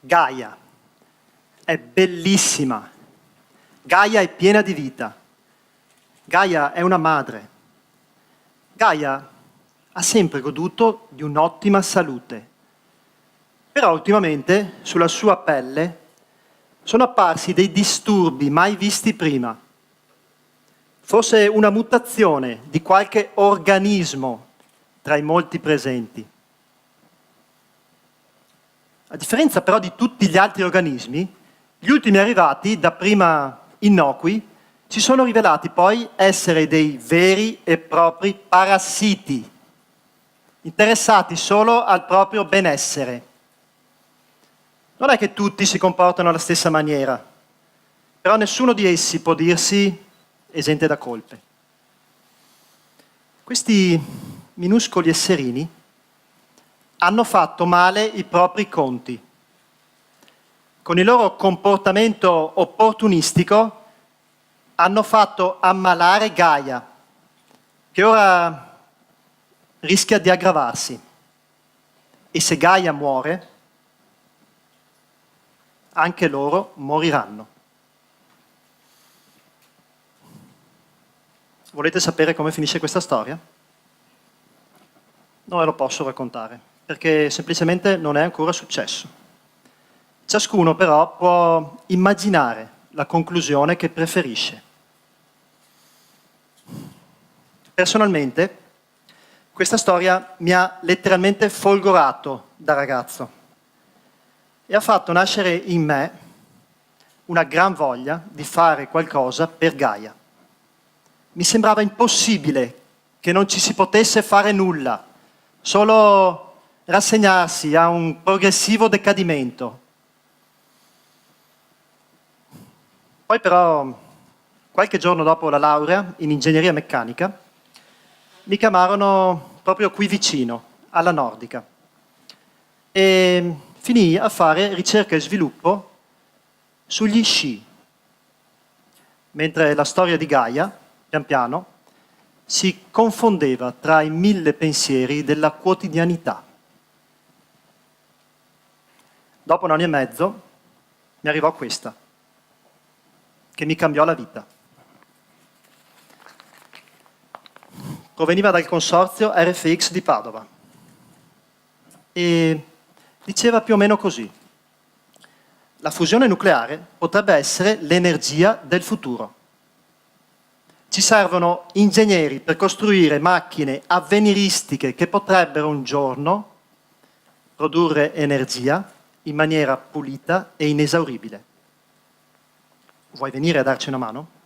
Gaia è bellissima. Gaia è piena di vita. Gaia è una madre. Gaia ha sempre goduto di un'ottima salute. Però ultimamente sulla sua pelle sono apparsi dei disturbi mai visti prima. Forse una mutazione di qualche organismo tra i molti presenti. A differenza però di tutti gli altri organismi, gli ultimi arrivati, dapprima innocui, si sono rivelati poi essere dei veri e propri parassiti, interessati solo al proprio benessere. Non è che tutti si comportano alla stessa maniera, però nessuno di essi può dirsi esente da colpe. Questi minuscoli esserini hanno fatto male i propri conti. Con il loro comportamento opportunistico hanno fatto ammalare Gaia, che ora rischia di aggravarsi. E se Gaia muore, anche loro moriranno. Volete sapere come finisce questa storia? Non ve lo posso raccontare, perché semplicemente non è ancora successo. Ciascuno però può immaginare la conclusione che preferisce. Personalmente, questa storia mi ha letteralmente folgorato da ragazzo e ha fatto nascere in me una gran voglia di fare qualcosa per Gaia. Mi sembrava impossibile che non ci si potesse fare nulla, solo rassegnarsi a un progressivo decadimento. Poi però, qualche giorno dopo la laurea in ingegneria meccanica, mi chiamarono proprio qui vicino, alla Nordica, e finii a fare ricerca e sviluppo sugli sci, mentre la storia di Gaia, pian piano, si confondeva tra i 1000 pensieri della quotidianità. Dopo 1 anno e mezzo mi arrivò questa, che mi cambiò la vita. Proveniva dal consorzio RFX di Padova e diceva più o meno così: la fusione nucleare potrebbe essere l'energia del futuro. Ci servono ingegneri per costruire macchine avveniristiche che potrebbero un giorno produrre energia in maniera pulita e inesauribile. Vuoi venire a darci una mano?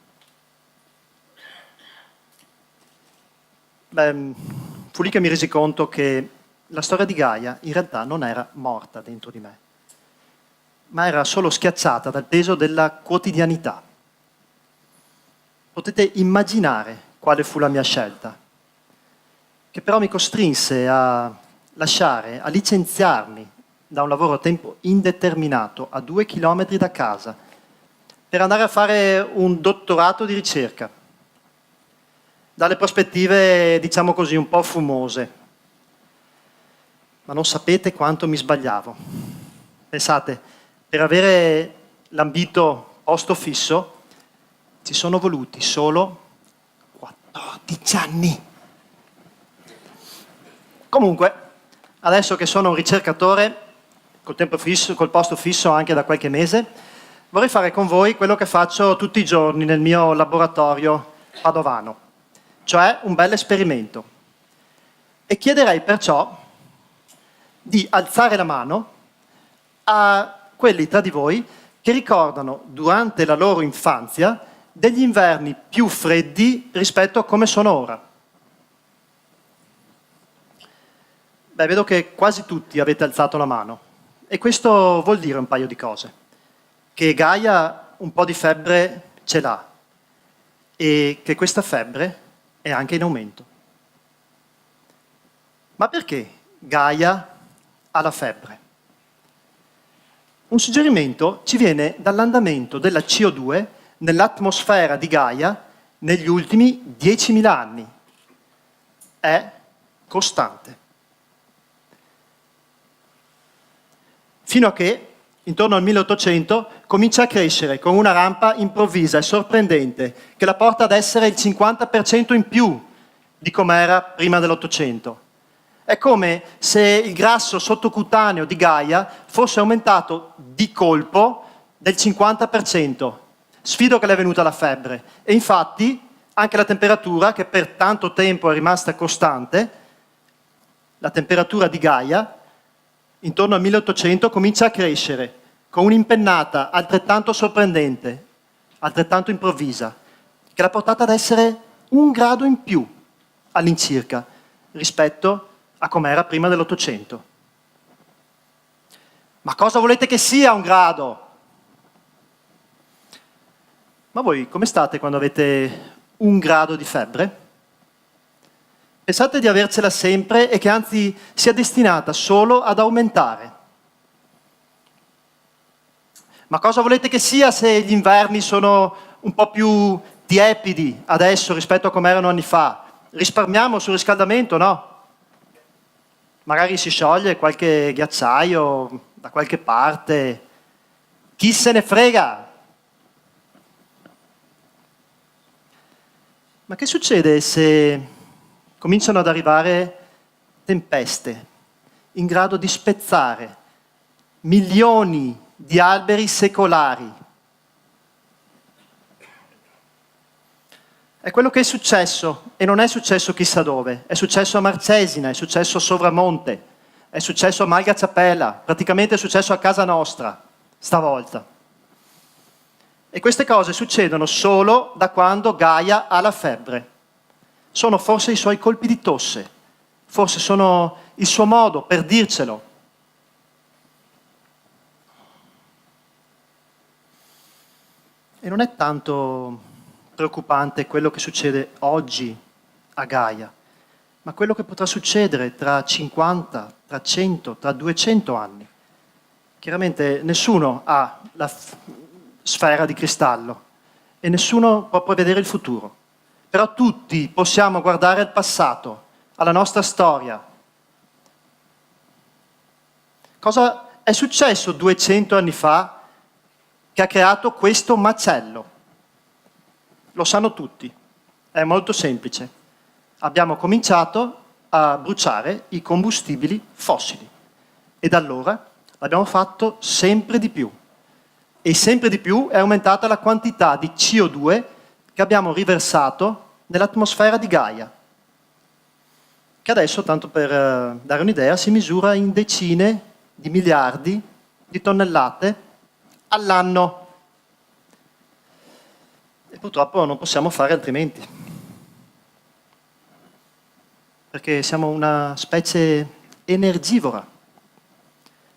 Fu lì che mi resi conto che la storia di Gaia in realtà non era morta dentro di me, ma era solo schiacciata dal peso della quotidianità. Potete immaginare quale fu la mia scelta, che però mi costrinse a lasciare, a licenziarmi da un lavoro a tempo indeterminato a 2 chilometri da casa per andare a fare un dottorato di ricerca, dalle prospettive, diciamo così, un po' fumose. Ma non sapete quanto mi sbagliavo. Pensate, per avere l'ambito posto fisso ci sono voluti solo 14 anni. Comunque, adesso che sono un ricercatore, col tempo fisso, col posto fisso anche da qualche mese, vorrei fare con voi quello che faccio tutti i giorni nel mio laboratorio padovano, cioè un bel esperimento. E chiederei perciò di alzare la mano a quelli tra di voi che ricordano durante la loro infanzia degli inverni più freddi rispetto a come sono ora. Beh, vedo che quasi tutti avete alzato la mano e questo vuol dire un paio di cose. Che Gaia un po' di febbre ce l'ha e che questa febbre è anche in aumento. Ma perché Gaia ha la febbre? Un suggerimento ci viene dall'andamento della CO2 nell'atmosfera di Gaia negli ultimi 10.000 anni. È costante. Fino a che, intorno al 1800, comincia a crescere con una rampa improvvisa e sorprendente che la porta ad essere il 50% in più di com'era prima dell'800. È come se il grasso sottocutaneo di Gaia fosse aumentato di colpo del 50%. Sfido che le è venuta la febbre. E infatti anche la temperatura, che per tanto tempo è rimasta costante, la temperatura di Gaia, intorno al 1800 comincia a crescere con un'impennata altrettanto sorprendente, altrettanto improvvisa, che l'ha portata ad essere 1 grado in più all'incirca rispetto a com'era prima dell'800. Ma cosa volete che sia 1 grado? Ma voi come state quando avete 1 grado di febbre? Pensate di avercela sempre e che anzi sia destinata solo ad aumentare. Ma cosa volete che sia se gli inverni sono un po' più tiepidi adesso rispetto a come erano anni fa? Risparmiamo sul riscaldamento, no? Magari si scioglie qualche ghiacciaio da qualche parte. Chi se ne frega? Ma che succede se cominciano ad arrivare tempeste in grado di spezzare milioni di alberi secolari? È quello che è successo, e non è successo chissà dove, è successo a Marcesina, è successo a Sovramonte, è successo a Malgacciapella, praticamente è successo a casa nostra, stavolta. E queste cose succedono solo da quando Gaia ha la febbre. Sono forse i suoi colpi di tosse, forse sono il suo modo per dircelo. E non è tanto preoccupante quello che succede oggi a Gaia, ma quello che potrà succedere tra 50, tra 100, tra 200 anni. Chiaramente nessuno ha la sfera di cristallo e nessuno può prevedere il futuro. Però tutti possiamo guardare al passato, alla nostra storia. Cosa è successo 200 anni fa che ha creato questo macello? Lo sanno tutti, è molto semplice. Abbiamo cominciato a bruciare i combustibili fossili e da allora l'abbiamo fatto sempre di più. E sempre di più è aumentata la quantità di CO2 che abbiamo riversato nell'atmosfera di Gaia, che adesso, tanto per dare un'idea, si misura in decine di miliardi di tonnellate all'anno. E purtroppo non possiamo fare altrimenti, perché siamo una specie energivora.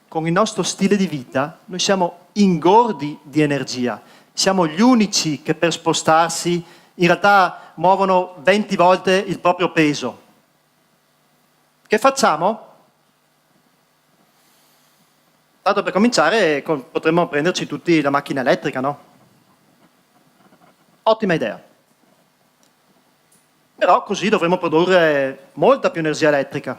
Con il nostro stile di vita noi siamo ingordi di energia, siamo gli unici che per spostarsi in realtà muovono 20 volte il proprio peso. Che facciamo? Tanto per cominciare potremmo prenderci tutti la macchina elettrica, no? Ottima idea. Però così dovremo produrre molta più energia elettrica.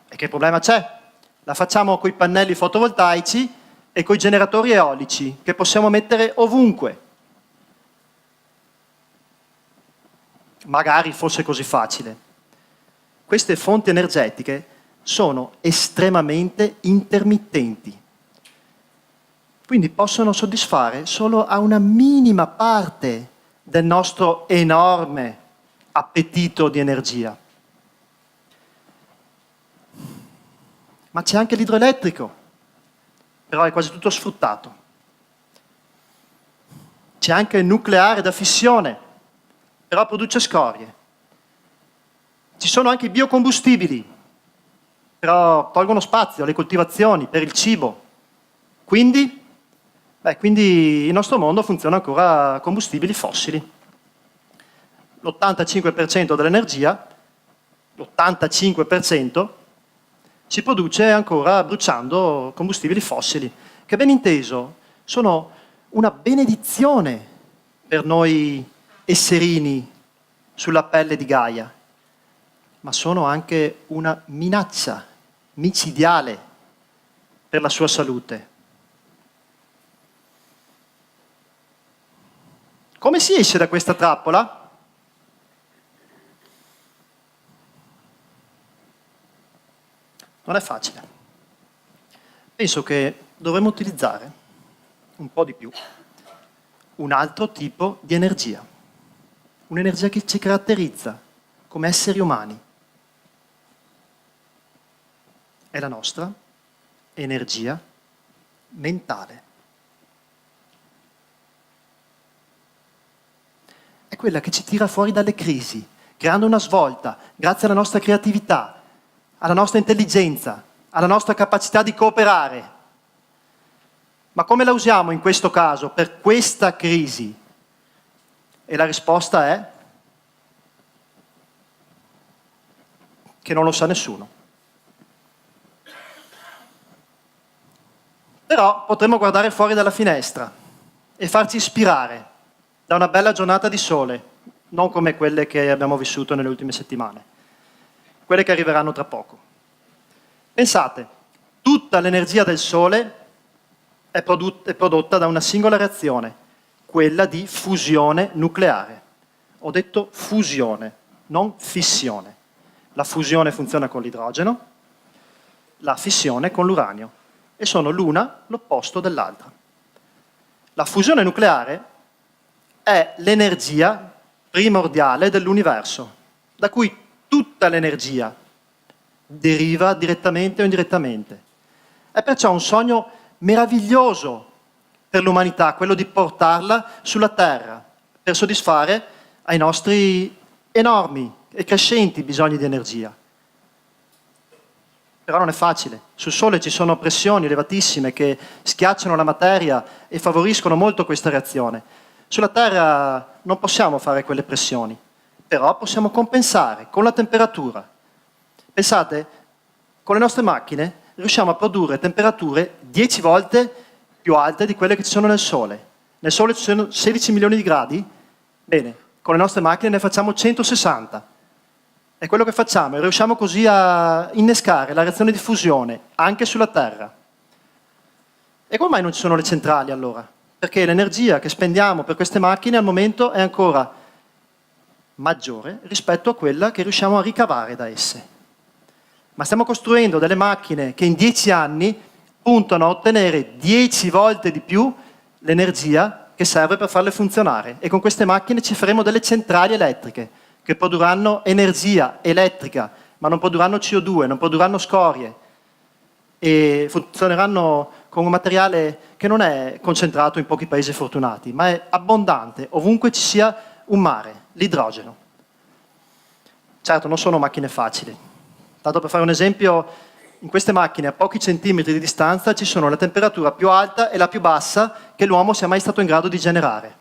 E che problema c'è? La facciamo coi pannelli fotovoltaici e coi generatori eolici, che possiamo mettere ovunque. Magari fosse così facile. Queste fonti energetiche sono estremamente intermittenti. Quindi possono soddisfare solo a una minima parte del nostro enorme appetito di energia. Ma c'è anche l'idroelettrico, però è quasi tutto sfruttato. C'è anche il nucleare da fissione, però produce scorie. Ci sono anche i biocombustibili, però tolgono spazio alle coltivazioni per il cibo. Quindi il nostro mondo funziona ancora a combustibili fossili. L'85% dell'energia, l'85%, si produce ancora bruciando combustibili fossili. che ben inteso sono una benedizione per noi esserini sulla pelle di Gaia, ma sono anche una minaccia micidiale per la sua salute. Come si esce da questa trappola? Non è facile. Penso che dovremmo utilizzare un po' di più un altro tipo di energia, un'energia che ci caratterizza come esseri umani. È la nostra energia mentale. È quella che ci tira fuori dalle crisi, creando una svolta, grazie alla nostra creatività, alla nostra intelligenza, alla nostra capacità di cooperare. Ma come la usiamo in questo caso, per questa crisi? E la risposta è che non lo sa nessuno. Però potremmo guardare fuori dalla finestra e farci ispirare da una bella giornata di sole, non come quelle che abbiamo vissuto nelle ultime settimane, quelle che arriveranno tra poco. Pensate, tutta l'energia del sole è prodotta da una singola reazione, quella di fusione nucleare. Ho detto fusione, non fissione. La fusione funziona con l'idrogeno, la fissione con l'uranio, e sono l'una l'opposto dell'altra. La fusione nucleare è l'energia primordiale dell'universo, da cui tutta l'energia deriva direttamente o indirettamente. È perciò un sogno meraviglioso per l'umanità, quello di portarla sulla Terra, per soddisfare ai nostri enormi e crescenti bisogni di energia. Però non è facile. Sul Sole ci sono pressioni elevatissime che schiacciano la materia e favoriscono molto questa reazione. Sulla Terra non possiamo fare quelle pressioni, però possiamo compensare con la temperatura. Pensate, con le nostre macchine riusciamo a produrre temperature 10 volte più alte di quelle che ci sono nel Sole. Nel Sole ci sono 16 milioni di gradi? Bene, con le nostre macchine ne facciamo 160. E quello che facciamo, e riusciamo così a innescare la reazione di fusione anche sulla Terra. E come mai non ci sono le centrali allora? Perché l'energia che spendiamo per queste macchine al momento è ancora maggiore rispetto a quella che riusciamo a ricavare da esse. Ma stiamo costruendo delle macchine che in 10 anni puntano a ottenere 10 volte di più l'energia che serve per farle funzionare. E con queste macchine ci faremo delle centrali elettriche che produrranno energia elettrica, ma non produrranno CO2, non produrranno scorie e funzioneranno con un materiale che non è concentrato in pochi paesi fortunati, ma è abbondante, ovunque ci sia un mare, l'idrogeno. Certo, non sono macchine facili. Tanto per fare un esempio, in queste macchine a pochi centimetri di distanza ci sono la temperatura più alta e la più bassa che l'uomo sia mai stato in grado di generare.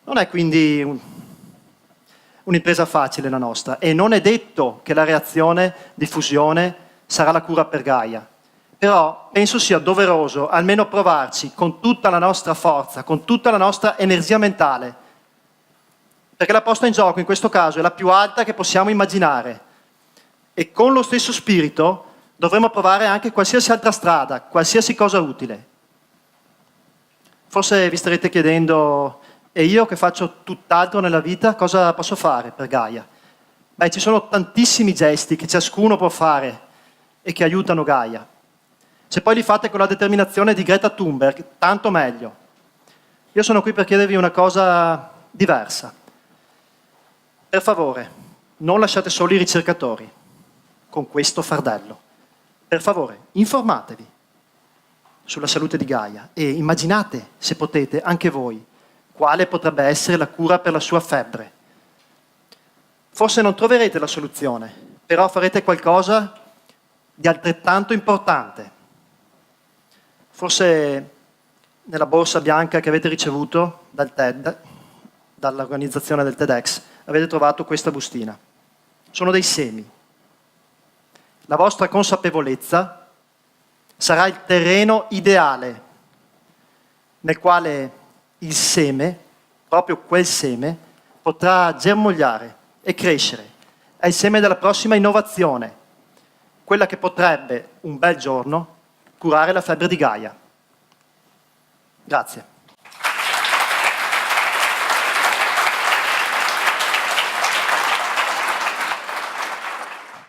Non è quindi un'impresa facile la nostra, e non è detto che la reazione di fusione sarà la cura per Gaia. Però penso sia doveroso almeno provarci con tutta la nostra forza, con tutta la nostra energia mentale, perché la posta in gioco in questo caso è la più alta che possiamo immaginare. E con lo stesso spirito dovremo provare anche qualsiasi altra strada, qualsiasi cosa utile. Forse vi starete chiedendo, e io che faccio tutt'altro nella vita, cosa posso fare per Gaia? Beh, ci sono tantissimi gesti che ciascuno può fare e che aiutano Gaia. Se poi li fate con la determinazione di Greta Thunberg, tanto meglio. Io sono qui per chiedervi una cosa diversa. Per favore, non lasciate soli i ricercatori con questo fardello. Per favore, informatevi sulla salute di Gaia e immaginate, se potete, anche voi, quale potrebbe essere la cura per la sua febbre. Forse non troverete la soluzione, però farete qualcosa di altrettanto importante. Forse nella borsa bianca che avete ricevuto dal TED, dall'organizzazione del TEDx, avete trovato questa bustina. Sono dei semi. La vostra consapevolezza Sarà il terreno ideale nel quale il seme, proprio quel seme, potrà germogliare e crescere. È il seme della prossima innovazione, quella che potrebbe, un bel giorno, curare la febbre di Gaia. Grazie.